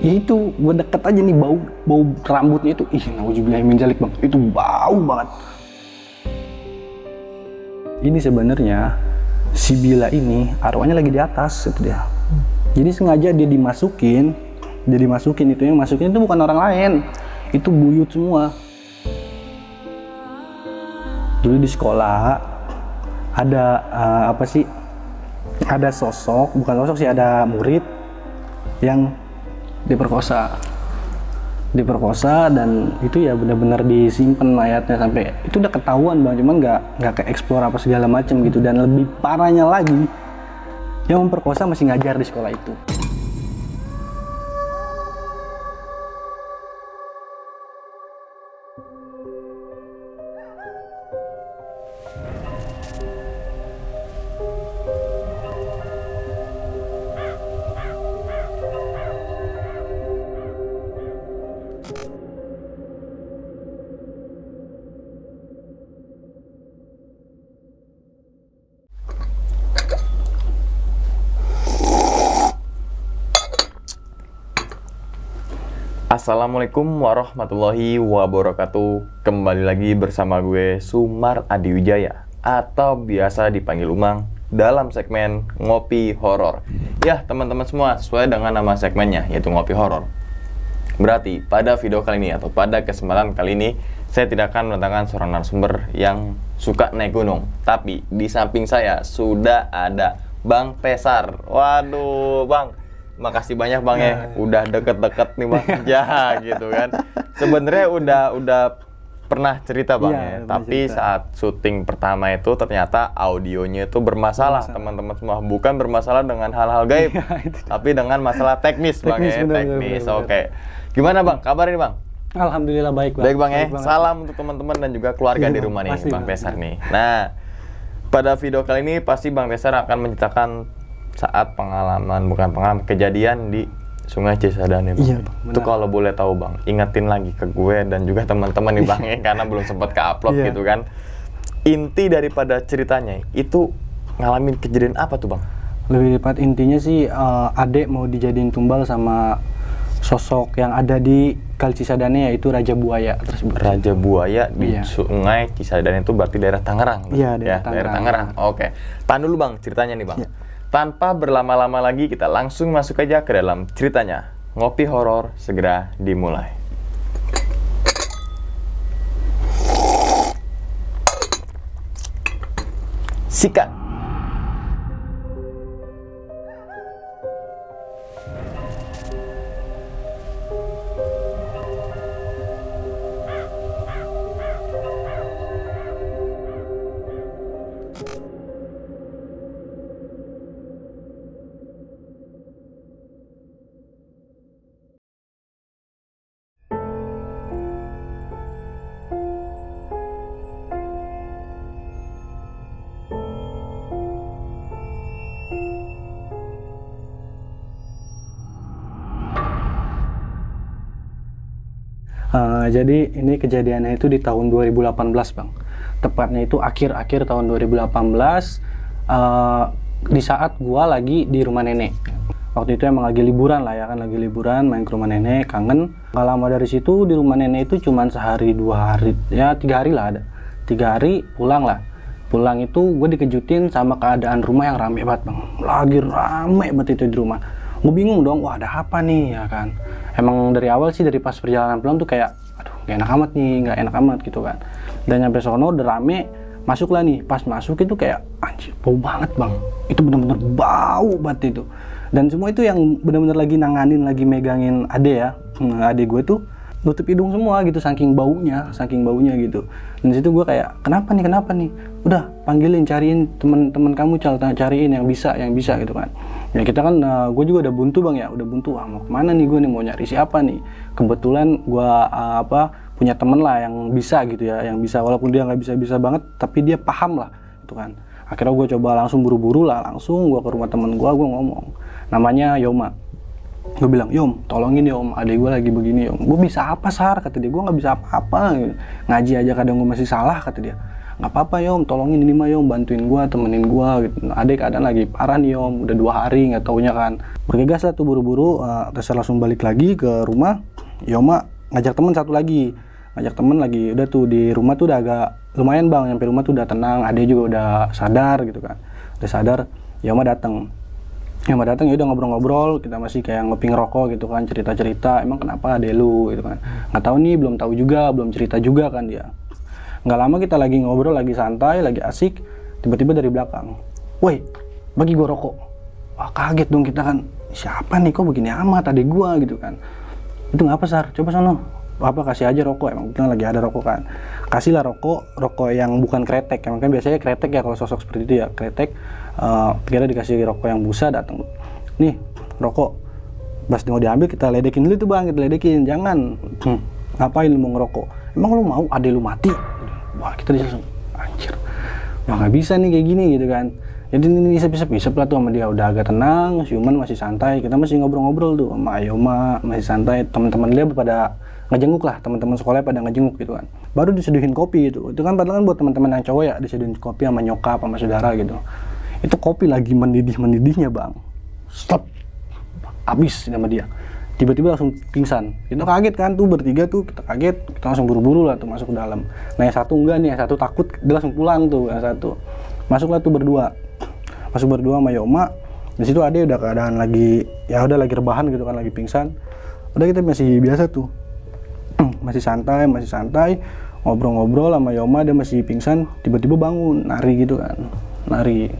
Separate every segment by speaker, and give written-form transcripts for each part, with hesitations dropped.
Speaker 1: Ya itu, gue deket aja nih bau rambutnya itu, nauzubillah min dzalik bang, itu bau banget. Ini sebenarnya si Bila ini arwahnya lagi di atas itu dia. Jadi sengaja dia dimasukin itu, yang masukin itu bukan orang lain, itu buyut semua. Dulu di sekolah ada ada sosok, bukan sosok sih, ada murid yang diperkosa dan itu ya benar-benar disimpan mayatnya sampai itu udah ketahuan bang, cuman nggak ke explore apa segala macam gitu. Dan lebih parahnya lagi, yang memperkosa masih ngajar di sekolah itu.
Speaker 2: Assalamualaikum warahmatullahi wabarakatuh. Kembali lagi bersama gue Sumar Adi Wijaya, atau biasa dipanggil Umang, dalam segmen Ngopi Horor. Ya teman-teman semua, sesuai dengan nama segmennya, yaitu Ngopi Horor. Berarti pada video kali ini atau pada kesempatan kali ini, saya tidak akan mendatangkan seorang narasumber yang suka naik gunung. Tapi di samping saya sudah ada Bang Tesar. Waduh Bang, makasih banyak Bang ya, udah deket-deket nih Bang, ya gitu kan. Sebenarnya udah pernah cerita Bang ya, tapi cerita. Saat syuting pertama itu ternyata audionya itu bermasalah teman-teman semua. Bukan bermasalah dengan hal-hal gaib, tapi dengan masalah teknis Bang ya, teknis. Oke. Gimana Bang, kabar ini Bang?
Speaker 1: Alhamdulillah baik Bang.
Speaker 2: Baik Bang ya, salam untuk teman-teman dan juga keluarga di rumah nih, Bang Tesar nih. Nah, pada video kali ini pasti Bang Tesar akan menceritakan saat kejadian di Sungai Cisadane Bang.
Speaker 1: Iya, Bang.
Speaker 2: Itu kalau boleh tahu Bang, ingetin lagi ke gue dan juga teman-teman nih Bang ya, karena belum sempat ke-upload gitu kan. Inti daripada ceritanya itu ngalamin kejadian apa tuh Bang?
Speaker 1: Lebih tepat intinya sih adek mau dijadiin tumbal sama sosok yang ada di Kali Cisadane, yaitu Raja Buaya tersebut.
Speaker 2: Raja Buaya di Sungai Cisadane itu berarti daerah Tangerang.
Speaker 1: Iya, daerah
Speaker 2: Tangerang. Oke. Tahan dulu Bang ceritanya nih Bang. Ya. Tanpa berlama-lama lagi, kita langsung masuk aja ke dalam ceritanya. Ngopi Horor segera dimulai. Sikat.
Speaker 1: Jadi ini kejadiannya itu di tahun 2018 Bang. Tepatnya itu akhir tahun 2018, di saat gua lagi di rumah nenek. Waktu itu emang lagi liburan lah ya kan, lagi liburan main ke rumah nenek, kangen. Gak lama dari situ di rumah nenek itu cuman sehari 2 hari, ya 3 hari lah ada. 3 hari pulang lah. Pulang itu gue dikejutin sama keadaan rumah yang rame banget Bang. Lagi rame banget itu di rumah. Gue bingung dong, wah ada apa nih ya kan. Emang dari awal sih, dari pas perjalanan pulang tuh kayak aduh gak enak amat gitu kan. Dan nyampe sono udah rame, masuk lah nih. Pas masuk itu kayak anjir bau banget Bang. Itu bener-bener bau banget itu. Dan semua itu yang bener-bener lagi nanganin, lagi megangin ade ya. Ade gue tuh nutup hidung semua gitu, saking baunya gitu. Dan situ gue kayak kenapa nih, udah panggilin, cariin teman-teman kamu, cariin yang bisa gitu kan. Ya kita kan, gue juga udah buntu Bang ya, wah mau kemana nih gue nih, mau nyari siapa nih. Kebetulan gue punya temen lah yang bisa gitu ya, yang bisa walaupun dia nggak bisa banget, tapi dia paham lah itu kan. Akhirnya gue coba langsung buru-buru lah, langsung gue ke rumah temen gue ngomong, namanya Yoma. Gue bilang, Yom, tolongin Yom, adek gue lagi begini Yom. Gue bisa apa Sar? Kata dia, gue gak bisa apa-apa. Ngaji aja kadang gue masih salah, kata dia. nggak apa-apa Yom, tolongin ini mah Yom, bantuin gua, temenin gua gitu. Adek keadaan lagi parah nih Yom, udah 2 hari nggak taunya kan. Bergegas lah tuh buru-buru, Reza langsung balik lagi ke rumah. Yoma ngajak temen satu lagi, udah tuh di rumah tuh udah agak lumayan bang, nyampe rumah tuh udah tenang, adek juga udah sadar gitu kan, udah sadar. Yoma datang ya udah ngobrol-ngobrol, kita masih kayak ngopi ngerokok gitu kan, cerita-cerita emang kenapa adek lu gitu kan, nggak tahu nih, belum tahu juga, belum cerita juga kan dia. Nggak lama kita lagi ngobrol, lagi santai, lagi asik, tiba-tiba dari belakang, woi bagi gua rokok. Wah kaget dong kita kan, siapa nih kok begini amat adek gua gitu kan. Itu ngapa Sar, coba sono apa kasih aja rokok, emang kita lagi ada rokok kan, kasihlah rokok yang bukan kretek, emang kan biasanya kretek ya kalau sosok seperti itu ya, kretek. Kira dikasih rokok yang busa, datang nih rokok, pas mau diambil kita ledekin dulu tuh bang, kita ledekin, jangan ngapain lu mau ngerokok, emang lu mau adek lu mati. Wah kita langsung anjir, wah nggak bisa nih kayak gini gitu kan. Jadi ini isep lah tuh sama dia, udah agak tenang, Syuman masih santai, kita masih ngobrol-ngobrol tuh sama Ayoma, masih santai, teman-teman dia pada ngejenguk lah, teman-teman sekolahnya pada ngejenguk gitu kan. Baru diseduhin kopi itu kan padahal kan buat teman-teman yang cowok ya, diseduhin kopi sama nyokap sama saudara gitu. Itu kopi lagi mendidih-mendidihnya bang, stop, habis sama dia. Tiba-tiba langsung pingsan. Kita kaget kan tuh bertiga tuh, kita kaget, kita langsung buru-buru lah tuh masuk ke dalam. Nah yang satu enggak nih, yang satu takut, dia langsung pulang tuh, yang satu. Masuklah tuh berdua sama Yoma. Di situ Ade udah keadaan lagi, ya udah lagi rebahan gitu kan, lagi pingsan. Udah kita masih biasa tuh, masih santai, ngobrol-ngobrol sama Yoma, dia masih pingsan, tiba-tiba bangun, nari gitu kan, nari.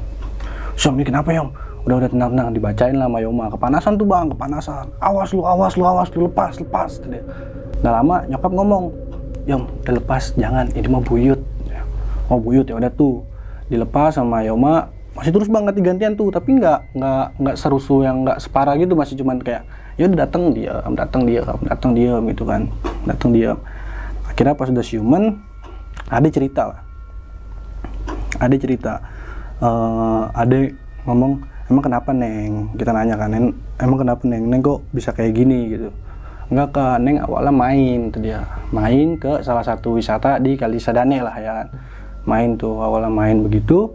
Speaker 1: Syom, ini kenapa Yom? Udah tenang, dibacain lah sama Yoma. Kepanasan tuh bang, kepanasan. Awas lu, lepas. Udah lama nyokap ngomong, Yom, udah lepas, jangan, ini mah buyut. Mau buyut ya udah tuh, dilepas sama Yoma. Masih terus bang ganti-gantian tuh, tapi nggak serusuh yang nggak separah gitu, masih cuman kayak ya udah datang diam gitu kan, datang diam. Akhirnya pas udah Syuman, Ade cerita, Ade ngomong, emang kenapa Neng? Kita nanya kan, emang kenapa Neng kok bisa kayak gini gitu. Enggak Kak, Neng awalnya main tuh dia, main ke salah satu wisata di Kali Sadane lah ya kan, main tuh awalnya main begitu.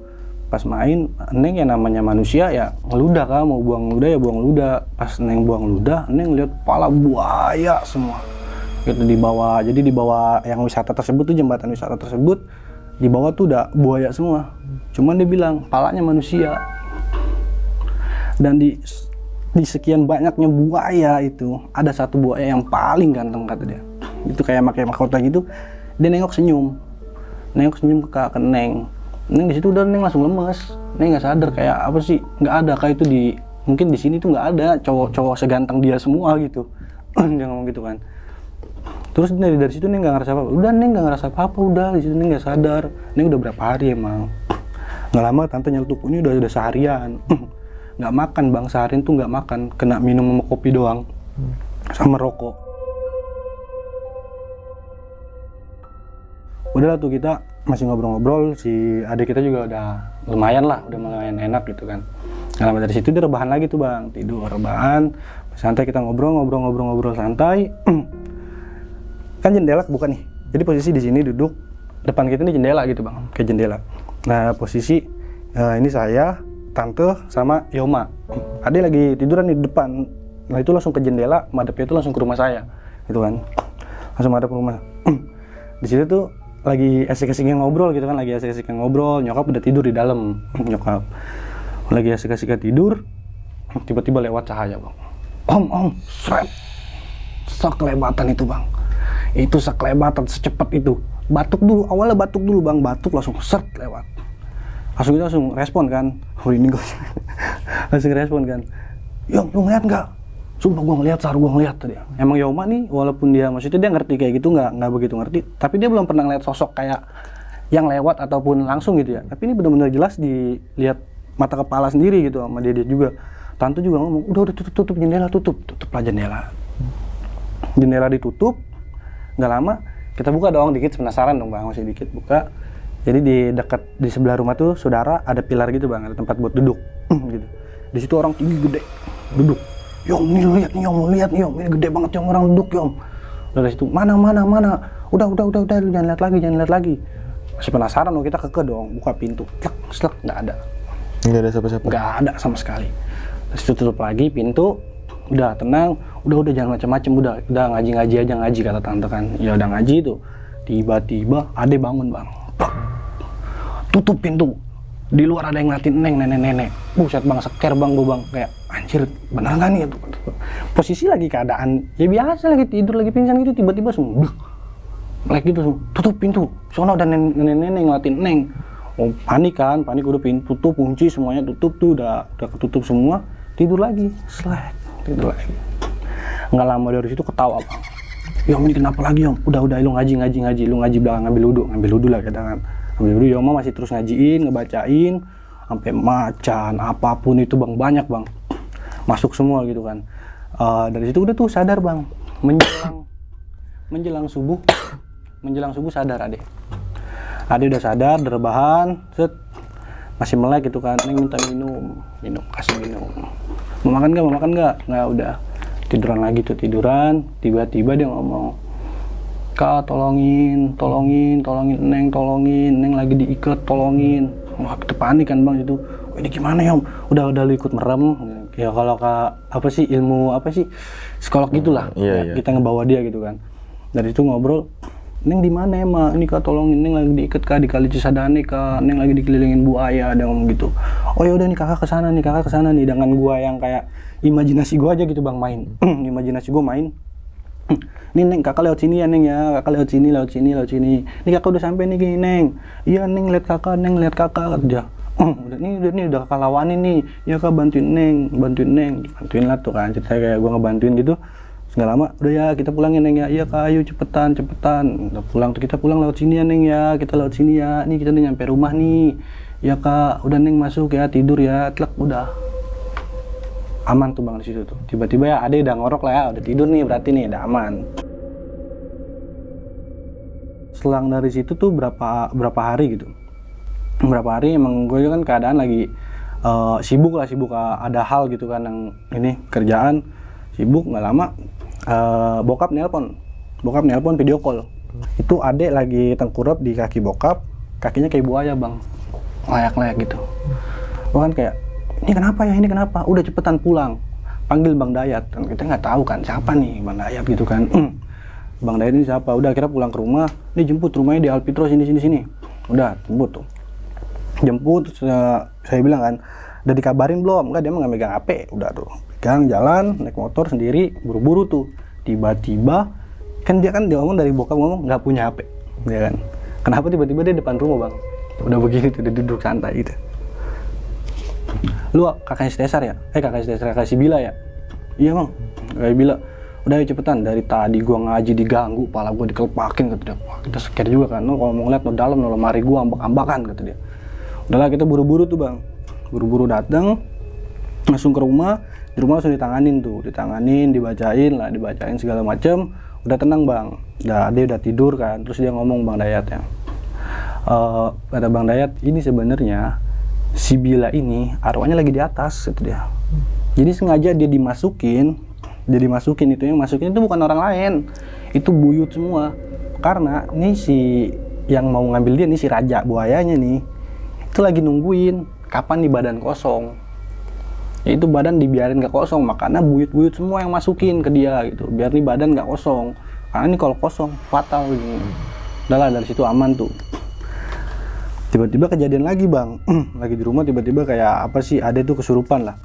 Speaker 1: Pas main, Neng yang namanya manusia ya ngeludah kan, mau buang ludah ya buang ludah. Pas Neng buang ludah, Neng lihat pala buaya semua gitu di bawah. Jadi di bawah yang wisata tersebut tuh, jembatan wisata tersebut, di bawah tuh udah buaya semua. Cuman dia bilang palanya manusia. Dan di sekian banyaknya buaya itu, ada satu buaya yang paling ganteng kata dia. Itu kayak pakai mahkota gitu. Dia nengok senyum ke Neng. Neng di situ udah, Neng langsung lemes. Neng nggak sadar kayak apa sih, nggak ada kayak itu mungkin di sini tuh nggak ada cowok seganteng dia semua gitu. Dia ngomong gitu kan. Terus dari situ Neng nggak ngerasa apa-apa. Udah Neng nggak ngerasa apa-apa, udah di situ Neng nggak sadar. Neng udah berapa hari emang. Nggak lama tante nyelutuk, ini udah seharian. Nggak makan bang, seharian tuh nggak makan, kena minum sama kopi doang, sama rokok. Udahlah tuh kita masih ngobrol-ngobrol, si adik kita juga udah lumayan enak gitu kan. Nggak lama dari situ dia rebahan lagi tuh bang, tidur rebahan, santai kita ngobrol santai. Kan jendela buka nih, jadi posisi di sini duduk, depan kita ini jendela gitu bang, kayak jendela. Nah posisi ini saya, tante sama Yoma, Ade lagi tiduran di depan. Nah itu langsung ke jendela, madepnya itu langsung ke rumah saya, gitu kan, langsung madep ke rumah. Di situ tuh lagi asik-asiknya ngobrol gitu kan, nyokap udah tidur di dalam, nyokap lagi asik-asiknya tidur, tiba-tiba lewat cahaya bang, om, seret, sekelebatan itu bang, itu sekelebatan secepat itu, awalnya batuk dulu bang, langsung seret lewat, langsung respon kan, ini gue langsung respon kan, Yom lu ngeliat nggak? Sumpah gue ngeliat tadi. Emang Yoma nih, walaupun dia maksudnya dia ngerti kayak gitu, nggak begitu ngerti, tapi dia belum pernah ngeliat sosok kayak yang lewat ataupun langsung gitu ya. Tapi ini benar-benar jelas dilihat mata kepala sendiri gitu sama dia juga. Tante juga ngomong, udah tutup jendela, tutuplah jendela. Jendela ditutup, nggak lama kita buka dong dikit, penasaran dong bang, masih dikit buka. Jadi di sebelah rumah tuh saudara ada pilar gitu bang, ada tempat buat duduk gitu. Di situ orang tinggi gede duduk. Yom, ini lihat nih Yom, ini gede banget Yom, orang duduk Yom. Dari situ, mana, udah, jangan lihat lagi. Masih penasaran loh, kita keke dong, buka pintu, slek, nggak ada.
Speaker 2: Nggak ada siapa-siapa?
Speaker 1: Nggak ada sama sekali. Terus tutup lagi pintu, udah tenang, udah jangan macam-macam, udah ngaji aja ngaji, kata tante kan. Ya udah ngaji tuh. Tiba-tiba ade bangun bang, tutup pintu. Di luar ada yang ngeliatin Neng, nenek. Buset bang, seker bang, gue bang, kayak anjir bener nggak nih? Posisi lagi keadaan ya biasa, lagi tidur, lagi pingsan gitu, tiba-tiba semua melek gitu, semua tutup pintu. Soalnya ada nenek ngeliatin Neng. Oh, panik udah pintu tutup, kunci semuanya tutup tuh, udah ketutup semua, tidur lagi, tidur lagi. Nggak lama dari situ ketawa bang. Ya ini kenapa lagi om? Udah lu ngaji, lu ngaji belakang ngambil wudhu lah kita kan. Ambil wudhu, ya masih terus ngajiin, ngebacain, sampai macan apapun itu bang, banyak bang, masuk semua gitu kan. Dari situ udah tuh sadar bang, menjelang subuh sadar ade udah sadar, rebahan, masih melek gitu kan. Neng minta minum, kasih minum. Mau makan nggak? Nggak, udah tiduran lagi tuh, tiba-tiba dia ngomong, Kak tolongin Neng lagi diikat, tolongin. Wah kita panik kan bang itu. Oh, ini gimana ya om? Udah lu ikut merem ya, kalau ilmu psikolog gitulah.
Speaker 2: Iya.
Speaker 1: Kita ngebawa dia gitu kan. Dari itu ngobrol, Neng di mana emang? Ini Kak tolongin, Neng lagi diikat Kak di Kali Cisadane Kak. Neng lagi dikelilingin buaya, ada ngomong gitu. Oh ya udah nih kakak kesana nih, dengan gua yang kayak imajinasi gua aja gitu bang, main. Imajinasi gua main. Nih Neng, kakak lewat sini ya Neng ya, kakak lewat sini. Nih kakak udah sampai nih gini Neng. Iya Neng lihat kakak kata dia. Udah kakak lawanin nih. Ya kak bantuin Neng. Bantuin lah tuh kan, ceritanya kayak gua ngebantuin gitu. Nggak lama, udah ya kita pulang ya Neng ya. Iya kak, ayo cepetan. Udah pulang tuh, kita pulang lewat sini ya Neng ya. Kita lewat sini ya. Nih kita udah nyampe rumah nih. Ya kak, udah Neng masuk ya, tidur ya. Tlek, udah. Aman tuh bang di situ tuh. Tiba-tiba ya ade udah ngorok lah ya, udah tidur nih, berarti nih udah aman. Selang dari situ tuh berapa hari gitu. Berapa hari emang gue kan keadaan lagi sibuk ada hal gitu kan, yang ini kerjaan sibuk. Nggak lama bokap nelpon video call. Itu adek lagi tengkurap di kaki bokap, kakinya kayak buaya bang, layak gitu. Gue kan kayak, ini kenapa? Udah cepetan pulang, panggil Bang Dayat. Dan kita nggak tahu kan siapa nih Bang Dayat gitu kan. Bang Dayat ini siapa? Udah akhirnya pulang ke rumah, nih jemput, rumahnya di Alpitro sini. Udah jemput, saya bilang kan, udah dikabarin belum? Enggak, dia mah nggak megang HP. Udah tuh, pegang jalan, naik motor sendiri, buru-buru tuh. Tiba-tiba, kan dia ngomong dari bokap ngomong nggak punya HP, ya kan? Kenapa tiba-tiba dia depan rumah bang? Udah begini tuh, udah duduk santai gitu. Lu kakaknya si Tesar ya? Kakak si Bila ya? Iya bang, kakak Bila. Udah ayo cepetan, dari tadi gua ngaji diganggu, pala gua dikelepakin kata dia. Wah kita scare juga kan, kalau mau ngeliat lo dalam, lo lemari gua ambak-ambakan kata dia. Udahlah kita buru-buru tuh bang, buru-buru datang, langsung ke rumah. Di rumah langsung dibacain segala macem. Udah tenang bang, dia udah tidur kan. Terus dia ngomong Bang Dayat ya, kata Bang Dayat, ini sebenarnya si Bila ini arwahnya lagi di atas gitu dia. Jadi sengaja dia dimasukin itu, yang masukin itu bukan orang lain, itu buyut semua. Karena nih si yang mau ngambil dia nih, si raja buayanya nih, itu lagi nungguin kapan nih badan kosong. Ya itu badan dibiarin gak kosong, makanya buyut-buyut semua yang masukin ke dia gitu, biar nih badan gak kosong. Karena ini kalau kosong fatal gitu. Udahlah dari situ aman tuh. Tiba-tiba kejadian lagi bang, lagi di rumah tiba-tiba kayak apa sih, ada tuh kesurupan lah.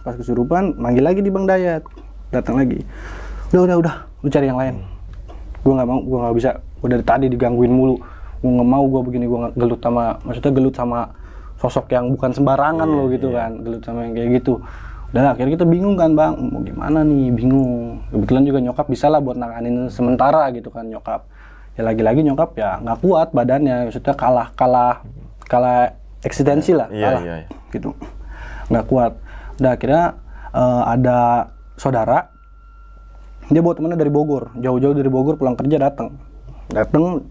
Speaker 1: Pas kesurupan manggil lagi di Bang Dayat, datang lagi. Udah, lu cari yang lain. Gue nggak mau, gue nggak bisa. Udah dari tadi digangguin mulu. Gue nggak mau, gue begini, gue gelut sama sosok yang bukan sembarangan lo gitu kan, gelut sama yang kayak gitu. Udah akhirnya kita bingung kan bang, mau gimana nih, bingung. Kebetulan juga nyokap bisa lah buat nanganin sementara gitu kan nyokap. Ya lagi-lagi nyokap ya nggak kuat badannya, maksudnya kalah eksistensi lah, kalah gitu, nggak kuat. Udah akhirnya ada saudara, dia bawa temennya dari Bogor, jauh-jauh dari Bogor pulang kerja, datang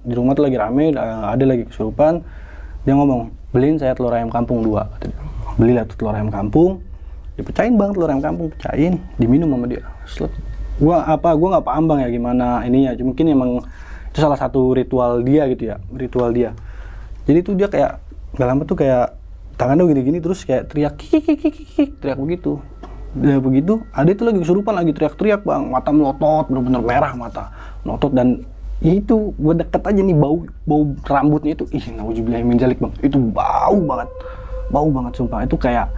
Speaker 1: di rumah tuh lagi rame, ada lagi kesurupan. Dia ngomong, beliin saya telur ayam kampung 2. Belilah tuh telur ayam kampung, dipecahin bang, telur ayam kampung pecahin, diminum sama dia. Gua nggak paham bang ya gimana ininya, mungkin emang itu salah satu ritual dia gitu ya, Jadi tuh dia kayak nggak lama tuh kayak tangannya gini-gini terus kayak teriak kik, teriak begitu. Udah begitu, ada itu lagi kesurupan lagi teriak-teriak bang, mata melotot, bener-bener merah mata melotot. Dan itu gue deket aja nih bau rambutnya itu, nauzubillah min dzalik bang, itu bau banget sumpah. Itu kayak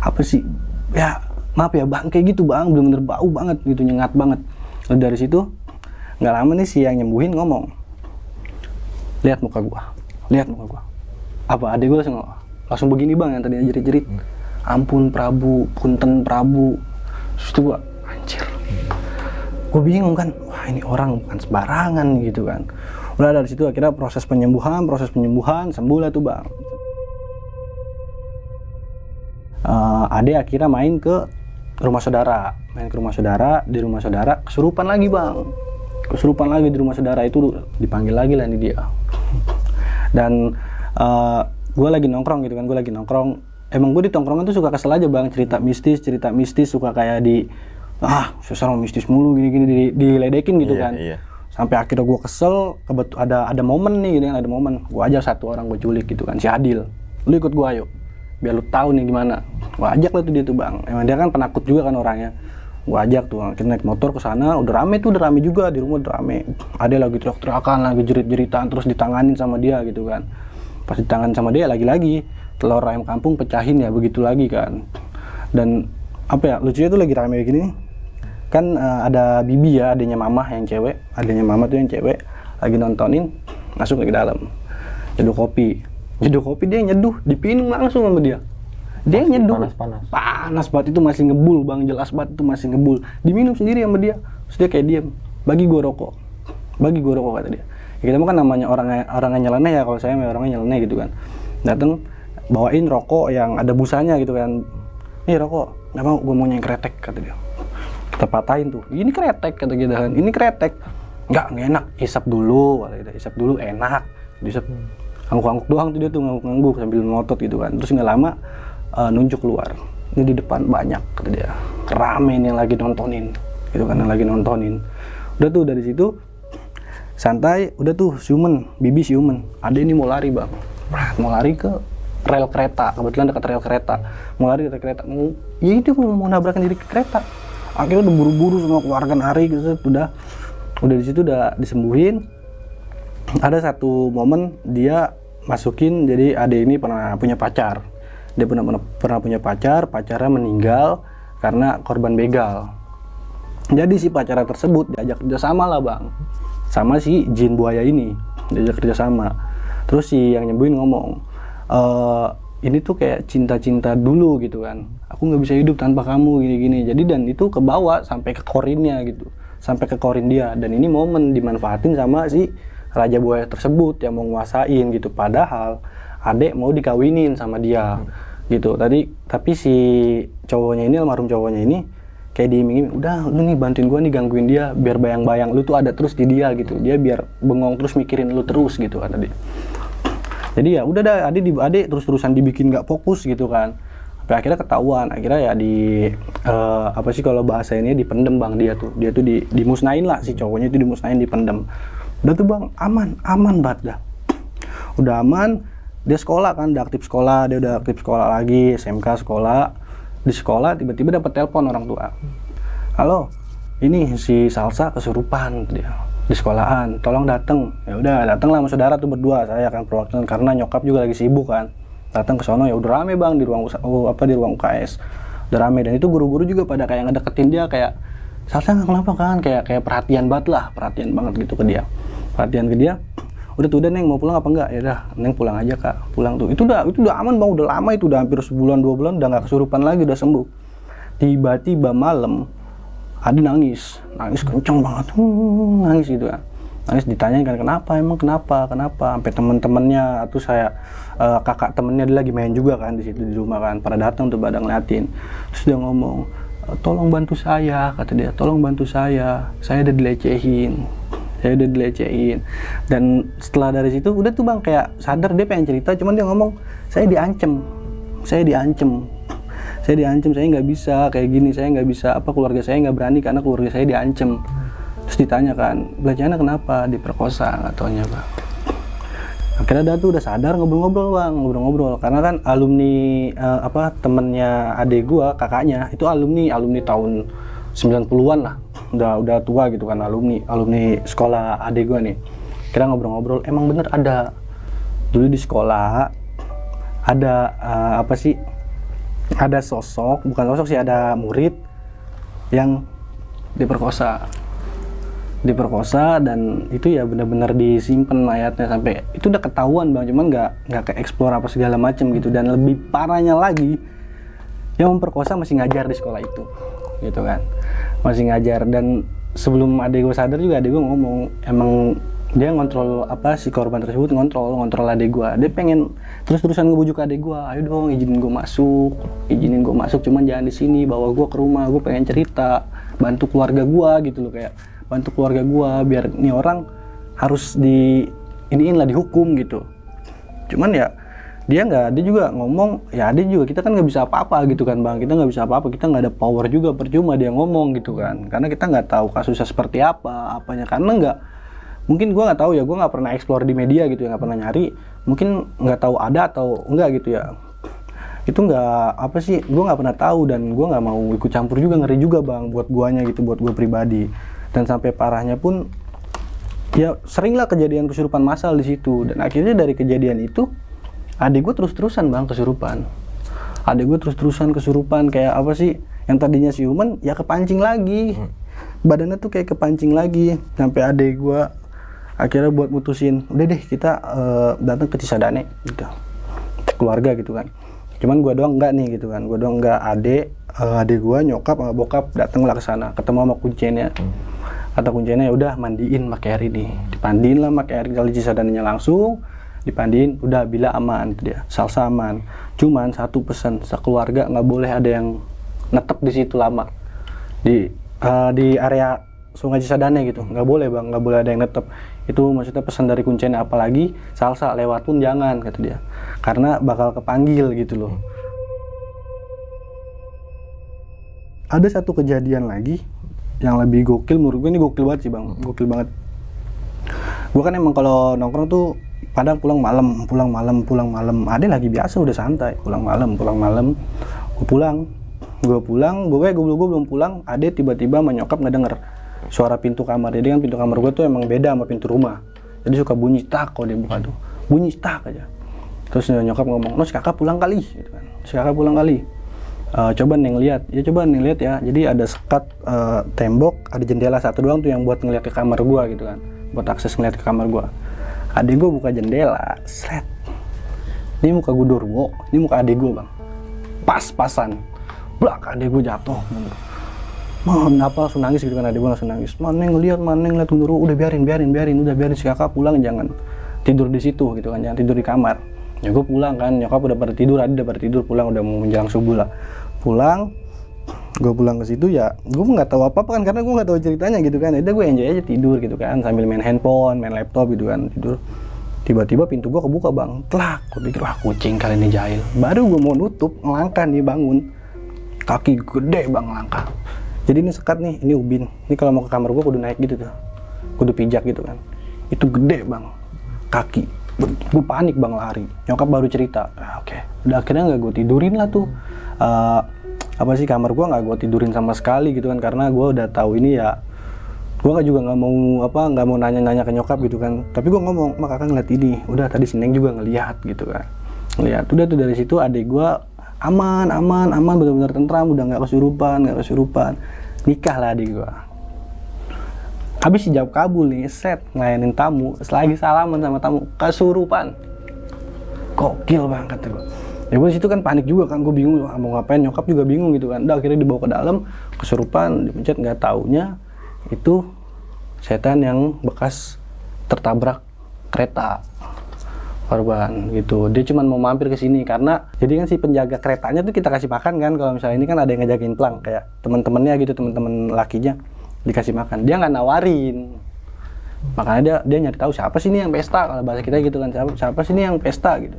Speaker 1: apa sih ya, maaf ya bang, kayak gitu bang, bener-bener bau banget gitu, nyengat banget. Lalu dari situ nggak lama nih si yang nyembuhin ngomong, lihat muka gua. Apa adek gua langsung begini bang, yang tadinya jerit-jerit, ampun Prabu, punten Prabu. Terus itu gua anjir, gua bingung kan, wah ini orang bukan sembarangan gitu kan. Udah dari situ akhirnya proses penyembuhan sembuh lah tuh bang. Ade akhirnya main ke rumah saudara, di rumah saudara kesurupan lagi di rumah saudara. Itu dipanggil lagi lah nih dia. Dan gue lagi nongkrong gitu kan, emang gue di tongkrongan tuh suka kesel aja bang, cerita mistis, suka kayak susah mistis mulu gini diledekin gitu kan. Sampai akhirnya gue kesel, ada momen nih gitu kan, gue ajak satu orang, gue culik gitu kan, si Adil, lu ikut gue ayo, biar lu tahu nih gimana. Gue ajak lah tuh dia tuh bang, emang dia kan penakut juga kan orangnya. Gue ajak tuh, kita naik motor ke sana, udah rame juga di rumah, udah rame. Ada lagi teriak-teriakan, lagi jerit-jeritan, terus ditanganin sama dia gitu kan. Pas ditanganin sama dia lagi-lagi telur ayam kampung pecahin ya, begitu lagi kan. Dan apa ya, lucunya tuh lagi rame begini kan, ada Bibi ya, adanya mama yang cewek, lagi nontonin, masuk lagi dalam, nyeduh kopi dia nyeduh, dipinum langsung sama dia. Dia nyeduh panas banget, itu masih ngebul bang, jelas banget itu masih ngebul, diminum sendiri sama dia. Terus dia kayak diem, bagi gua rokok kata dia. Ya, kita kan namanya orang nyeleneh ya, kalau saya orangnya nyeleneh gitu kan. Dateng bawain rokok yang ada busanya gitu kan, nih rokok, nggak mau, gua mau yang kretek kata dia. Kita patahin tuh, ini kretek kata kita kan, ini kretek, nggak enak, isap dulu enak, diisap ngangguk-ngangguk doang tuh dia tuh, ngangguk sambil ngotot gitu kan. Terus nggak lama nunjuk keluar, ini di depan banyak kata dia, keramen yang lagi nontonin gitu kan, udah tuh dari situ santai, udah tuh Bibi siuman, ada ini mau lari bang, mau lari ke rel kereta, kebetulan dekat rel kereta, mau lari ke kereta, ya itu mau nabrakan diri ke kereta. Akhirnya udah buru-buru semua keluarga lari gitu, udah di situ udah disembuhin. Ada satu momen dia masukin, jadi ade ini pernah punya pacar. Dia pernah punya pacarnya meninggal karena korban begal. Jadi si pacarnya tersebut diajak kerjasama lah bang, sama si jin buaya ini, diajak kerjasama. Terus si yang nyembuhin ngomong, ini tuh kayak cinta-cinta dulu gitu kan, aku nggak bisa hidup tanpa kamu gini-gini. Jadi dan itu kebawa sampai ke korinnya gitu, sampai ke korin dia. Dan ini momen dimanfaatin sama si raja buaya tersebut yang mau nguasain gitu, padahal adek mau dikawinin sama dia gitu. Tapi si cowoknya ini, almarhum cowoknya ini kayak diiming-iming, udah lu nih bantuin gua nih, gangguin dia biar bayang-bayang lu tuh ada terus di dia gitu, dia biar bengong terus mikirin lu terus gitu kata dia. Jadi ya udah dah, adek terus-terusan dibikin nggak fokus gitu kan. Sampai akhirnya ketahuan, akhirnya ya apa sih kalau bahasa ini, dipendem bang. Dia tuh dimusnahin lah, si cowoknya itu dimusnahin, dipendem. Udah tuh bang, aman banget dah. Udah aman, dia sekolah kan, udah aktif sekolah lagi, SMK sekolah. Di sekolah tiba-tiba dapat telepon orang tua. Halo, ini si Salsa kesurupan dia di sekolahan, tolong dateng. Ya udah dateng lah sama saudara tuh berdua, saya akan perwakilan karena nyokap juga lagi sibuk kan. Datang ke sono, ya udah rame bang di ruang UKS. Udah rame, dan itu guru-guru juga pada kayak ngedeketin dia, kayak Salsa kenapa kan, kayak perhatian banget gitu ke dia. Udah Neng mau pulang apa enggak? Ya udah Neng pulang aja kak, pulang tuh. Itu udah aman bang, udah lama itu, udah hampir sebulan 2 bulan udah nggak kesurupan lagi, udah sembuh. Tiba-tiba malam ada nangis kenceng banget, nangis gitu kan. Nangis, ditanyain kan kenapa, sampai temen-temennya atau kakak temennya dia lagi main juga kan di situ di rumah kan, pada datang tuh pada ngeliatin. Terus dia ngomong, tolong bantu saya, kata dia, saya udah dilecehin. Dan setelah dari situ udah tuh bang kayak sadar, dia pengen cerita, cuman dia ngomong, saya diancem, saya nggak bisa kayak gini, saya nggak bisa, keluarga saya nggak berani karena keluarga saya diancem. Terus ditanya kan, belajarnya kenapa, diperkosa nggak taunya bang. Akhirnya dia tuh udah sadar, ngobrol-ngobrol bang, ngobrol-ngobrol. Karena kan alumni temennya adik gua, kakaknya itu alumni tahun 90-an lah, udah tua gitu kan, alumni sekolah adik gua nih. Kira ngobrol-ngobrol, emang bener ada dulu di sekolah ada ada sosok, bukan sosok sih, ada murid yang diperkosa dan itu ya benar-benar disimpan mayatnya sampai itu udah ketahuan bang, cuman nggak ke explore apa segala macem gitu. Dan lebih parahnya lagi, yang memperkosa masih ngajar di sekolah itu gitu kan, masih ngajar. Dan sebelum adik gue sadar juga, adik gue ngomong emang dia ngontrol si korban tersebut, ngontrol adik gue. Dia pengen terus-terusan ngebujuk adik gue, ayo dong izinin gue masuk, cuman jangan di sini, bawa gue ke rumah, gue pengen cerita, bantu keluarga gue gitu loh, kayak bantu keluarga gue biar nih orang harus dihukum gitu. Cuman ya dia juga ngomong, ya dia juga, kita kan nggak bisa apa-apa gitu kan bang, kita nggak bisa apa-apa, kita nggak ada power juga, percuma dia ngomong gitu kan, karena kita nggak tahu kasusnya seperti apanya, karena mungkin gue nggak tahu ya, gue nggak pernah explore di media gitu ya, nggak pernah nyari, mungkin nggak tahu ada atau enggak gitu ya. Itu gue nggak pernah tahu dan gue nggak mau ikut campur juga, ngeri juga bang buat guanya gitu, buat gue pribadi. Dan sampai parahnya pun ya seringlah kejadian kesurupan massal di situ. Dan akhirnya dari kejadian itu adik gue terus-terusan bang kesurupan. Kayak yang tadinya siuman ya kepancing lagi, badannya tuh kayak kepancing lagi. Sampai adik gue akhirnya buat mutusin, udah deh kita datang ke Cisadane gitu, keluarga gitu kan. Cuman gue doang enggak nih gitu kan, adik gue, nyokap sama bokap datanglah ke sana, ketemu sama kuncinya. Kata kuncinya ya udah mandiin pakai air ini, dipandiin lah pakai air kali Cisadanenya langsung, dipandiin, udah bila aman dia, salsa aman. Cuman satu pesan, sekeluarga nggak boleh ada yang netep di situ lama di area Sungai Cisadane gitu, nggak boleh bang, nggak boleh ada yang netep. Itu maksudnya pesan dari kuncinya, apalagi salsa lewat pun jangan kata dia, karena bakal kepanggil gitu loh. Ada satu kejadian lagi yang lebih gokil menurut gue, ini gokil banget sih bang, gokil banget. Gue kan emang kalau nongkrong tuh kadang pulang malam. Ada lagi biasa udah santai, pulang malam. Gue belum pulang, ada tiba-tiba menyokap nggak denger suara pintu kamar. Jadi kan pintu kamar gue tuh emang beda sama pintu rumah, jadi suka bunyi tak kalau dia buka tuh, bunyi tak aja. Terus nyokap ngomong, si kakak pulang kali gitu kan, coba neng lihat ya. Jadi ada sekat tembok, ada jendela satu doang tuh yang buat ngeliat ke kamar gua gitu kan, buat akses ngeliat ke kamar gua. Adik gua buka jendela, seret. Ini muka gua Durwo, ini muka adik gua bang, pas-pasan. Blak, adik gua jatuh. Kenapa langsung nangis gitu kan, adik gua langsung nangis. Maneng lihat Durwo, udah biarin si kakak pulang, jangan tidur di situ gitu kan, jangan tidur di kamar. Ya gue pulang kan, nyokap udah pada tidur, adik udah pada tidur, pulang udah mau menjelang subuh lah. Gue pulang ke situ ya, gue nggak tahu apa-apa kan, karena gue nggak tahu ceritanya gitu kan. Jadi gue enjoy aja tidur gitu kan, sambil main handphone, main laptop gitu kan, tidur. Tiba-tiba pintu gue kebuka bang, tlak. Gue pikir wah kucing kali ini jahil. Baru gue mau nutup, ngelangkah nih bangun, kaki gede bang ngelangkah. Jadi ini sekat nih, ini ubin. Ini kalau mau ke kamar gue kudu naik gitu tuh, kudu pijak gitu kan. Itu gede bang, kaki. Gue panik bang, lari. Nyokap baru cerita, oke. Udah akhirnya nggak gue tidurin lah tuh. Kamar gue nggak gue tidurin sama sekali gitu kan, karena gue udah tahu ini ya. Gue nggak mau nanya ke nyokap gitu kan. Tapi gue ngomong, mak kakak ngeliat ini. Udah tadi Seneng juga ngeliat gitu kan. Udah tuh dari situ adik gue aman, benar-benar tentram, udah nggak kesurupan. Nikah lah adik gue. Habis hijab kabul nih, set ngelayanin tamu, selagi salaman sama tamu, kesurupan. Gokil banget kata gue. Ya gue disitu kan panik juga kan, gue bingung mau ngapain, nyokap juga bingung gitu kan. Udah akhirnya dibawa ke dalam, kesurupan, dipencet, nggak taunya itu setan yang bekas tertabrak kereta korban gitu. Dia cuma mau mampir ke sini karena jadi kan si penjaga keretanya tuh kita kasih makan kan, kalau misalnya ini kan ada yang ngejagain pelang kayak teman-temannya gitu, teman-teman lakinya dikasih makan, dia nggak nawarin. Makanya dia nyari tahu siapa sih ini yang pesta, kalau bahasa kita gitu kan, siapa sih ini yang pesta gitu.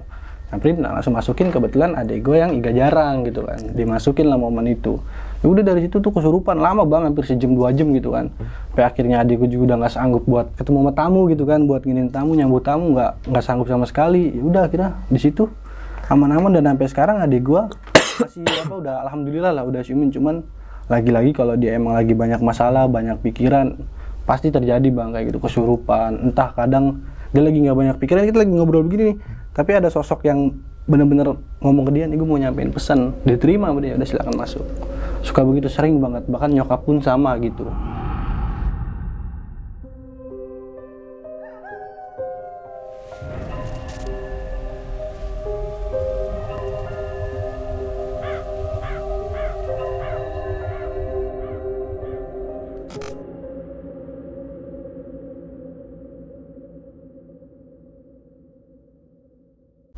Speaker 1: Sampai langsung masukin, kebetulan adik gue yang iga jarang gitu kan, dimasukin lah momen itu. Ya udah dari situ tuh kesurupan lama banget, hampir sejam 2 jam gitu kan. Sampai akhirnya adikku juga udah nggak sanggup buat ketemu sama tamu gitu kan, buat nginin tamu, nyambut tamu, nggak sanggup sama sekali. Ya udah akhirnya di situ aman-aman, dan sampai sekarang adik gua masih udah alhamdulillah lah, udah imun. Cuman lagi-lagi kalau dia emang lagi banyak masalah, banyak pikiran, pasti terjadi bang kayak gitu kesurupan. Entah kadang dia lagi nggak banyak pikiran, kita lagi ngobrol begini nih, tapi ada sosok yang bener-bener ngomong ke dia, nih gue mau nyampein pesan, diterima sama dia, udah silakan masuk. Suka begitu, sering banget, bahkan nyokap pun sama gitu.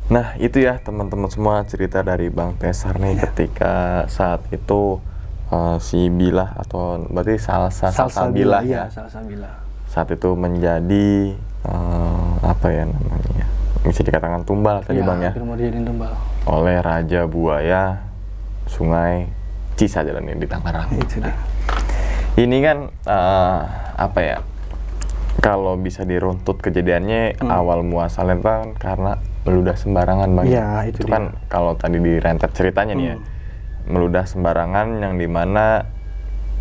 Speaker 2: Nah itu ya teman-teman semua cerita dari Bang Pesar nih ketika saat itu si Bila, atau berarti Salsabila ya,
Speaker 1: Salsabila.
Speaker 2: Saat itu menjadi apa ya namanya, bisa dikatakan tumbal tadi Bang ya,
Speaker 1: mau dijadiin tumbal
Speaker 2: oleh Raja Buaya Sungai Cisadane di Tangerang. Ini kan apa ya, kalau bisa diruntut kejadiannya awal muasalnya kan karena meludah sembarangan Bang.
Speaker 1: Ya, itu
Speaker 2: kan kalau tadi direntet ceritanya nih ya, meludah sembarangan yang dimana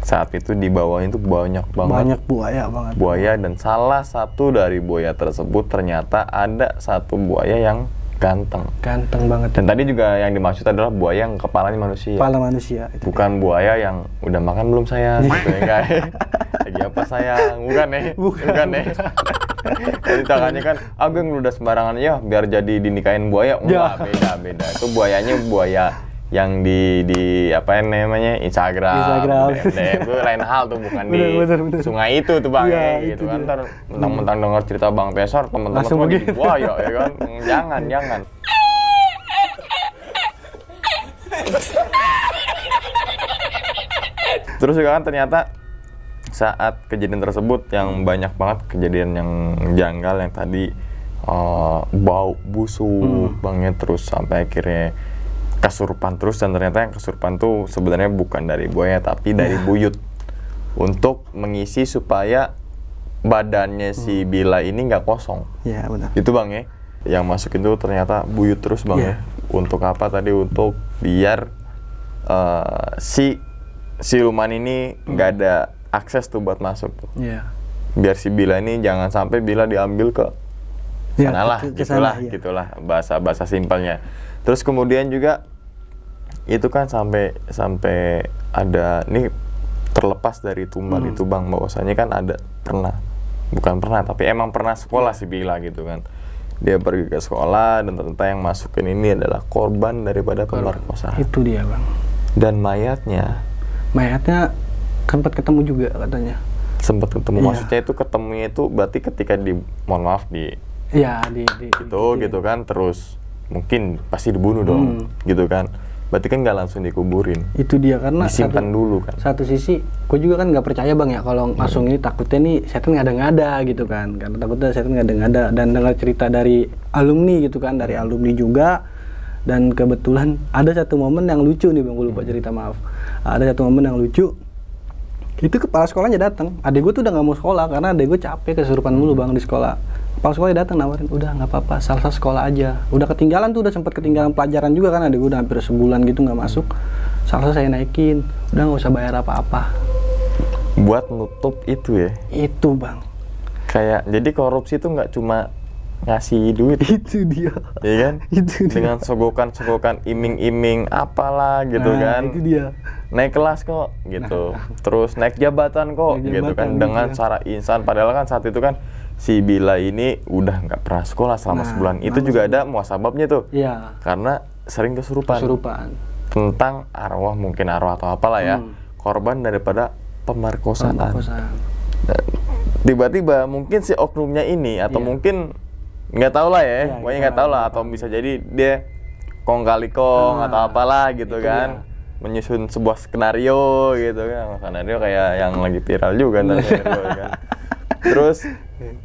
Speaker 2: saat itu di bawahnya itu banyak banget.
Speaker 1: Banyak buaya banget.
Speaker 2: Buaya, dan salah satu dari buaya tersebut ternyata ada satu buaya yang ganteng.
Speaker 1: Ganteng banget.
Speaker 2: Dan tadi juga yang dimaksud adalah buaya yang kepalanya manusia.
Speaker 1: Kepala manusia. Itu
Speaker 2: bukan buaya yang udah makan belum sayang, gitu ya guys. Lagi apa sayang? Bukan nih. Bukan nih. Jadi tangannya kan, gue ngeludah sembarangan ya biar jadi dinikahin buaya. Enggak, beda. Itu buayanya buaya yang di apa namanya Instagram. Itu lain hal tuh, bukan bener. Sungai itu tuh Bang ya, gitu kan. Ntar mentang-mentang denger cerita Bang Pesar, teman-teman semua jadi buaya ya kan. Jangan. Terus juga kan ternyata saat kejadian tersebut yang banyak banget kejadian yang janggal yang tadi bau busuk banget, terus sampai akhirnya kesurupan terus, dan ternyata yang kesurupan tuh sebenarnya bukan dari buaya tapi dari buyut, untuk mengisi supaya badannya si Bila ini nggak kosong.
Speaker 1: Iya benar.
Speaker 2: Itu Bang ya, yang masuk itu ternyata buyut terus Bang ya. Untuk apa tadi? Untuk biar si siluman ini nggak ada akses tuh buat masuk tuh.
Speaker 1: Iya.
Speaker 2: Biar si Bila ini jangan sampai Bila diambil ke sanalah, gitulah bahasa simpelnya. Terus kemudian juga itu kan sampai ada nih, terlepas dari tumbal itu Bang, bahwasanya kan ada tapi emang pernah sekolah si Bila gitu kan. Dia pergi ke sekolah dan ternyata yang masukin ini adalah korban daripada pemerkosaan.
Speaker 1: Itu dia Bang.
Speaker 2: Dan mayatnya
Speaker 1: sempat ketemu juga katanya.
Speaker 2: Sempat ketemu, maksudnya itu ketemunya itu berarti ketika mohon maaf gitu kan, terus mungkin pasti dibunuh dong, gitu kan. Berarti kan nggak langsung dikuburin. Itu dia, karena disimpan dulu kan. Satu
Speaker 1: sisi, gue juga kan nggak percaya Bang ya kalau langsung ini, takutnya nih setan ngada-ngada gitu kan. Karena takutnya setan ngada-ngada, dan dengar cerita dari alumni gitu kan, dari alumni juga. Dan kebetulan ada satu momen yang lucu nih Bang, gue lupa cerita, maaf. Ada satu momen yang lucu. Itu kepala sekolahnya datang. Adek gue tuh udah nggak mau sekolah karena adek gue capek kesurupan mulu Bang di sekolah. Kepala sekolahnya datang nawarin, udah nggak apa-apa, Salsa sekolah aja. Udah ketinggalan tuh, udah sempat ketinggalan pelajaran juga kan, adek gue udah hampir sebulan gitu nggak masuk. Salsa saya naikin, udah nggak usah bayar apa-apa.
Speaker 2: Buat nutup itu ya?
Speaker 1: Itu Bang.
Speaker 2: Kayak, jadi korupsi tuh nggak cuma ngasih duit.
Speaker 1: Itu dia.
Speaker 2: Iya kan?
Speaker 1: Itu dia.
Speaker 2: Dengan sogokan-sogokan iming-iming apalah gitu kan.
Speaker 1: Itu dia.
Speaker 2: Naik kelas kok gitu. Terus naik jabatan kok gitu kan, dengan cara instan. Padahal kan saat itu kan si Bila ini udah nggak pernah sekolah selama sebulan. Itu juga ada muasababnya tuh. Iya. Karena sering kesurupan. Tentang arwah, mungkin arwah atau apalah ya. Korban daripada pemerkosaan. Tiba-tiba mungkin si oknumnya ini atau mungkin nggak tahu lah ya, pokoknya nggak tahu lah, atau bisa jadi dia kong kali kong atau apalah gitu kan, menyusun sebuah skenario gitu kan, skenario kayak yang lagi viral juga kan. Terus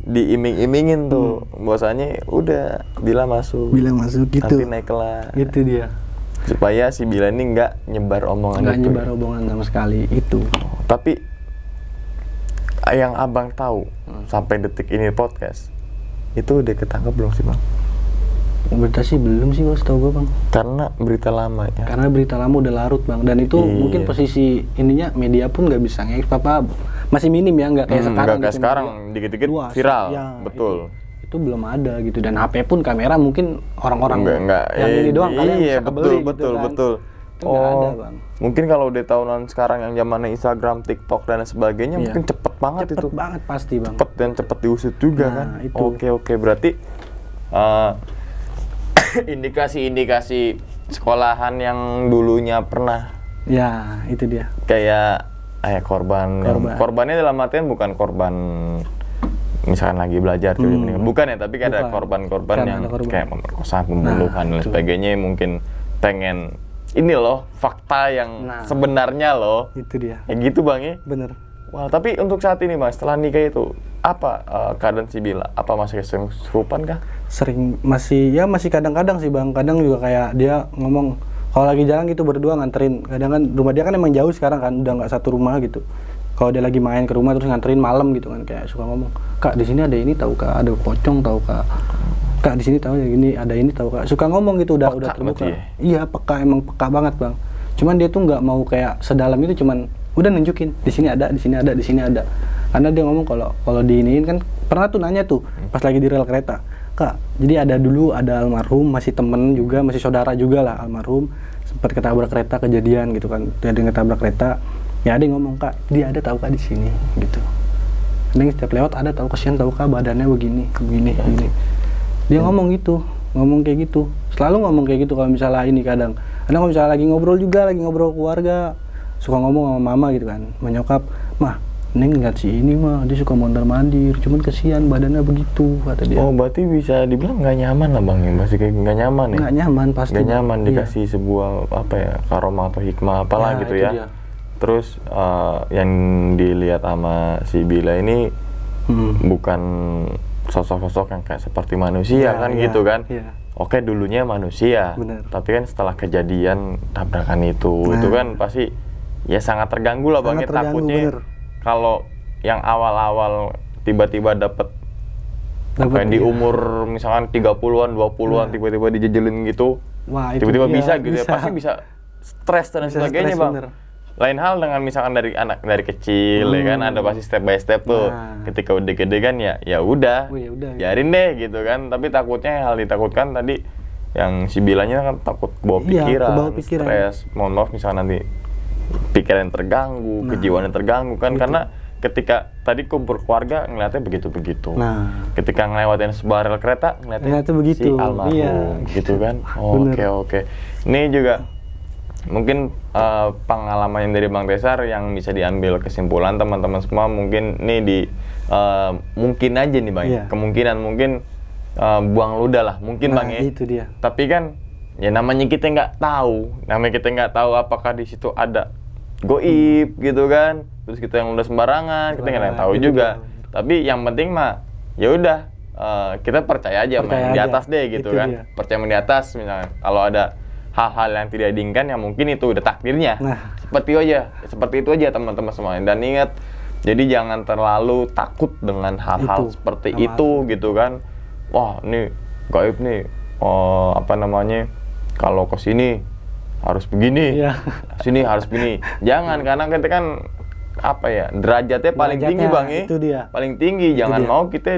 Speaker 2: diiming-imingin tuh, bahwasanya udah Bila masuk
Speaker 1: gitu,
Speaker 2: nanti naik kelas.
Speaker 1: Gitu dia.
Speaker 2: supaya si Bila ini nggak nyebar omongan
Speaker 1: Nggak
Speaker 2: itu.
Speaker 1: nyebar omongan sama sekali itu.
Speaker 2: Tapi yang abang tahu sampai detik ini podcast itu udah ketangkep belum sih bang?
Speaker 1: Berita sih belum sih Bang, setahu gue Bang.
Speaker 2: Karena berita lama ya.
Speaker 1: Karena berita lama udah larut Bang, dan itu
Speaker 2: Iya.
Speaker 1: mungkin posisi ininya media pun nggak bisa apa masih minim ya, nggak kayak sekarang.
Speaker 2: Nggak kayak
Speaker 1: gitu,
Speaker 2: sekarang,
Speaker 1: media
Speaker 2: dikit-dikit
Speaker 1: luas.
Speaker 2: viral,
Speaker 1: Ya,
Speaker 2: betul.
Speaker 1: Itu belum ada gitu, dan HP pun kamera mungkin orang-orang
Speaker 2: Nggak,
Speaker 1: yang ini doang kali yang
Speaker 2: iya,
Speaker 1: bisa kebeli gitu
Speaker 2: betul.
Speaker 1: kan. Itu nggak ada Bang.
Speaker 2: Mungkin kalau di tahunan sekarang yang zamannya Instagram, TikTok dan sebagainya
Speaker 1: Iya.
Speaker 2: mungkin cepet banget
Speaker 1: Cepet
Speaker 2: itu.
Speaker 1: banget pasti Bang.
Speaker 2: Cepet dan cepet diusut juga
Speaker 1: Nah,
Speaker 2: kan.
Speaker 1: itu.
Speaker 2: Oke, berarti indikasi-indikasi sekolahan yang dulunya pernah
Speaker 1: Ya itu dia.
Speaker 2: kayak korban. Korbannya dalam artian bukan korban misalkan lagi belajar bukan ya, tapi kan ada
Speaker 1: Bukan.
Speaker 2: korban-korban
Speaker 1: Kan
Speaker 2: yang
Speaker 1: ada korban.
Speaker 2: kayak pemerkosaan, pembunuhan dan
Speaker 1: itu.
Speaker 2: sebagainya, mungkin pengen ini loh fakta yang
Speaker 1: Nah.
Speaker 2: sebenarnya loh,
Speaker 1: Itu dia.
Speaker 2: ya gitu bang ya.
Speaker 1: Bener.
Speaker 2: Wah, tapi untuk saat ini bang, setelah nikah itu apa keadaan si Bila? Apa masih kesurupan kah?
Speaker 1: Sering masih kadang-kadang sih Bang. Kadang juga kayak dia ngomong kalau lagi jalan gitu berdua nganterin. Kadang kan rumah dia kan emang jauh sekarang kan, udah nggak satu rumah gitu. Kalau dia lagi main ke rumah terus nganterin malam gitu kan, kayak suka ngomong, "Kak, di sini ada ini tahu Kak, ada pocong tahu Kak. Kak, di sini tahu ya gini, ada ini tahu Kak." Suka ngomong gitu, udah
Speaker 2: Peka
Speaker 1: terbuka.
Speaker 2: berarti ya?
Speaker 1: Iya, peka, emang peka banget Bang. Cuman dia tuh nggak mau kayak sedalam itu, cuman udah nunjukin di sini ada, di sini ada, di sini ada. Karena dia ngomong kalau diiniin kan, pernah tuh nanya tuh pas lagi di rel kereta, "Kak, jadi ada almarhum, masih temen juga, masih saudara juga lah almarhum, sempat ketabrak kereta, kejadian gitu kan, jadi ketabrak kereta. Ya ada yang ngomong, Kak, dia ada tahu Kak di sini gitu. Kadang setiap lewat ada tahu, kasihan tahu Kak badannya begini. Dia ngomong gitu, ngomong kayak gitu. Selalu ngomong kayak gitu kalau misalnya ini kadang kalau misalnya lagi ngobrol keluarga, suka ngomong sama mama gitu kan, menyokap, "Mah, Neng lihat si ini mah, dia suka mondar-mandir, cuman kasihan badannya begitu," kata dia.
Speaker 2: Oh, berarti bisa dibilang nggak nyaman lah bang ya, masih kayak nggak nyaman ya?
Speaker 1: Nggak nyaman pasti.
Speaker 2: Nggak nyaman
Speaker 1: Iya.
Speaker 2: dikasih sebuah apa ya, karomah atau hikmah apalah
Speaker 1: Ya,
Speaker 2: gitu
Speaker 1: itu
Speaker 2: ya.
Speaker 1: dia.
Speaker 2: Terus yang dilihat sama si Bila ini bukan sosok-sosok yang kayak seperti manusia kan
Speaker 1: Iya,
Speaker 2: gitu kan.
Speaker 1: iya.
Speaker 2: Oke, dulunya manusia.
Speaker 1: Bener.
Speaker 2: Tapi kan setelah kejadian tabrakan itu kan pasti ya sangat terganggu lah bang.
Speaker 1: Sangat
Speaker 2: Ya,
Speaker 1: terganggu,
Speaker 2: takutnya
Speaker 1: bener.
Speaker 2: kalau yang awal-awal tiba-tiba dapat kayak di
Speaker 1: iya.
Speaker 2: umur misalkan 30-an, 20-an tiba-tiba dijejelin gitu.
Speaker 1: Wah, itu
Speaker 2: Tiba-tiba
Speaker 1: dia,
Speaker 2: bisa gitu ya, pasti bisa stres dan
Speaker 1: Bisa
Speaker 2: sebagainya
Speaker 1: stres,
Speaker 2: bang.
Speaker 1: bener.
Speaker 2: Lain hal dengan misalkan dari anak dari kecil ya kan, ada pasti step by step tuh.
Speaker 1: Nah.
Speaker 2: Ketika udah gede kan ya udah,
Speaker 1: Oh, ya udah,
Speaker 2: biarin deh gitu kan. Tapi takutnya hal ditakutkan tadi yang si Bilanya kan takut bawa
Speaker 1: Iya,
Speaker 2: pikiran,
Speaker 1: kebawa pikiran.
Speaker 2: stres. Mohon maaf misalkan nanti pikiran terganggu, kejiwaan terganggu kan, karena ketika tadi kumpul keluarga ngeliatnya begitu-begitu.
Speaker 1: Nah,
Speaker 2: Ketika ngelewatin sebuah rel kereta ngeliatnya
Speaker 1: Ngeliatnya begitu,
Speaker 2: si almarhum
Speaker 1: iya.
Speaker 2: gitu kan.
Speaker 1: Bener.
Speaker 2: Oke. Ini juga mungkin pengalaman yang dari Bang Tesar yang bisa diambil kesimpulan teman-teman semua, mungkin ini di mungkin aja nih Bang,
Speaker 1: Iya.
Speaker 2: kemungkinan mungkin buang ludah lah mungkin
Speaker 1: nah
Speaker 2: Bang ya.
Speaker 1: itu dia.
Speaker 2: Tapi kan ya namanya kita nggak tahu apakah di situ ada goib gitu kan, terus kita yang udah sembarangan, kita nggak ada yang tahu
Speaker 1: itu
Speaker 2: juga.
Speaker 1: dia.
Speaker 2: Tapi yang penting mah ya udah kita percaya aja sama yang di
Speaker 1: Percaya
Speaker 2: atas
Speaker 1: aja.
Speaker 2: deh gitu
Speaker 1: Itu
Speaker 2: kan.
Speaker 1: dia.
Speaker 2: Percaya sama di atas, misalnya kalau ada hal-hal yang tidak diinginkan ya mungkin itu udah takdirnya.
Speaker 1: Nah.
Speaker 2: Seperti itu aja teman-teman semua. Dan ingat, jadi jangan terlalu takut dengan hal-hal
Speaker 1: Itu,
Speaker 2: seperti
Speaker 1: sama
Speaker 2: itu gitu kan. Wah, ini gaib nih. Apa namanya? Kalau ke sini harus begini.
Speaker 1: Iya.
Speaker 2: Sini harus begini. Jangan, karena kita kan apa ya? Derajatnya paling tinggi,
Speaker 1: Derajatnya,
Speaker 2: Bang ya.
Speaker 1: itu dia.
Speaker 2: Paling tinggi. Jangan
Speaker 1: dia.
Speaker 2: mau kita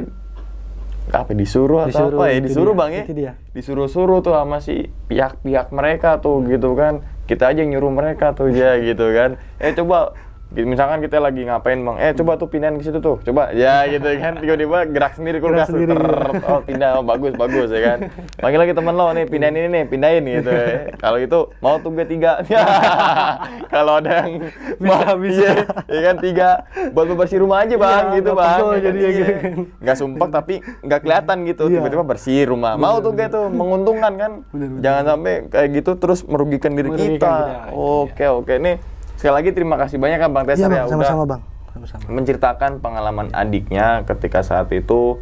Speaker 2: disuruh atau apa ya?
Speaker 1: itu
Speaker 2: Disuruh,
Speaker 1: dia,
Speaker 2: Bang ya.
Speaker 1: itu dia.
Speaker 2: Disuruh-suruh tuh sama si pihak-pihak mereka tuh gitu kan. Kita aja yang nyuruh mereka tuh ya gitu kan. Coba misalkan kita lagi ngapain Bang, coba tuh pindahin ke situ tuh, coba ya gitu kan, tiba-tiba gerak sendiri kulkas tuh,
Speaker 1: sendiri,
Speaker 2: oh pindah, oh bagus ya kan, panggil lagi temen lo nih, pindahin ini nih, pindahin gitu ya. Kalau itu mau tuh gue 3 kalau ada yang
Speaker 1: Bisa.
Speaker 2: ya kan 3 buat bersih rumah aja Bang,
Speaker 1: Iya,
Speaker 2: gitu
Speaker 1: nggak
Speaker 2: Bang.
Speaker 1: pegel
Speaker 2: Ya kan,
Speaker 1: jadinya
Speaker 2: iya.
Speaker 1: gitu.
Speaker 2: Nggak sumpah tapi nggak kelihatan gitu,
Speaker 1: Iya.
Speaker 2: tiba-tiba bersih rumah, mau tuh gue tuh menguntungkan kan.
Speaker 1: Bener.
Speaker 2: Jangan sampai kayak gitu terus merugikan diri
Speaker 1: Merugikan
Speaker 2: kita.
Speaker 1: kita.
Speaker 2: Oke nih, sekali lagi terima kasih banyak kan Bang
Speaker 1: Iya
Speaker 2: Tesar
Speaker 1: Bang,
Speaker 2: ya
Speaker 1: sama-sama
Speaker 2: udah
Speaker 1: Bang. Sama-sama.
Speaker 2: menceritakan pengalaman adiknya ketika saat itu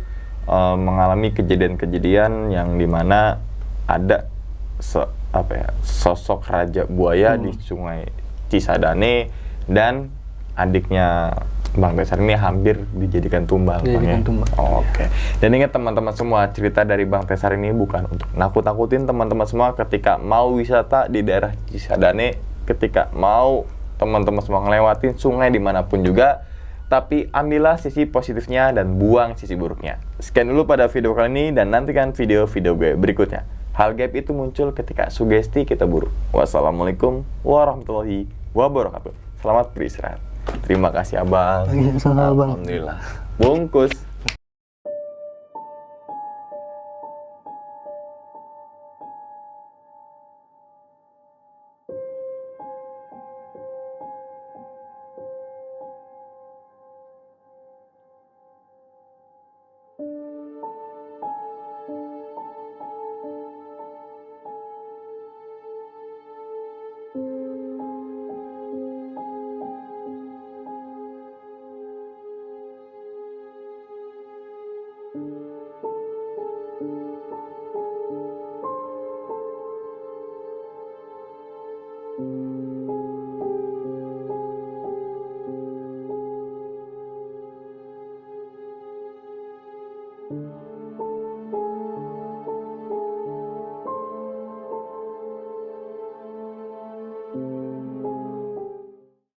Speaker 2: mengalami kejadian-kejadian yang dimana ada apa ya, sosok Raja Buaya di Sungai Cisadane, dan adiknya Bang Tesar ini hampir dijadikan tumbal.
Speaker 1: Dijadikan tumbal.
Speaker 2: Oke. Dan ingat teman-teman semua, cerita dari Bang Tesar ini bukan untuk nakut-nakutin teman-teman semua ketika mau wisata di daerah Cisadane, ketika mau teman-teman semua ngelewatin sungai dimanapun juga, tapi ambillah sisi positifnya dan buang sisi buruknya. Sekian dulu pada video kali ini, dan nantikan video-video gue berikutnya. Hal gaib itu muncul ketika sugesti kita buruk. Wassalamualaikum warahmatullahi wabarakatuh. Selamat beristirahat. Terima kasih abang.
Speaker 1: Sama abang.
Speaker 2: Alhamdulillah. Bungkus.
Speaker 3: Thank you.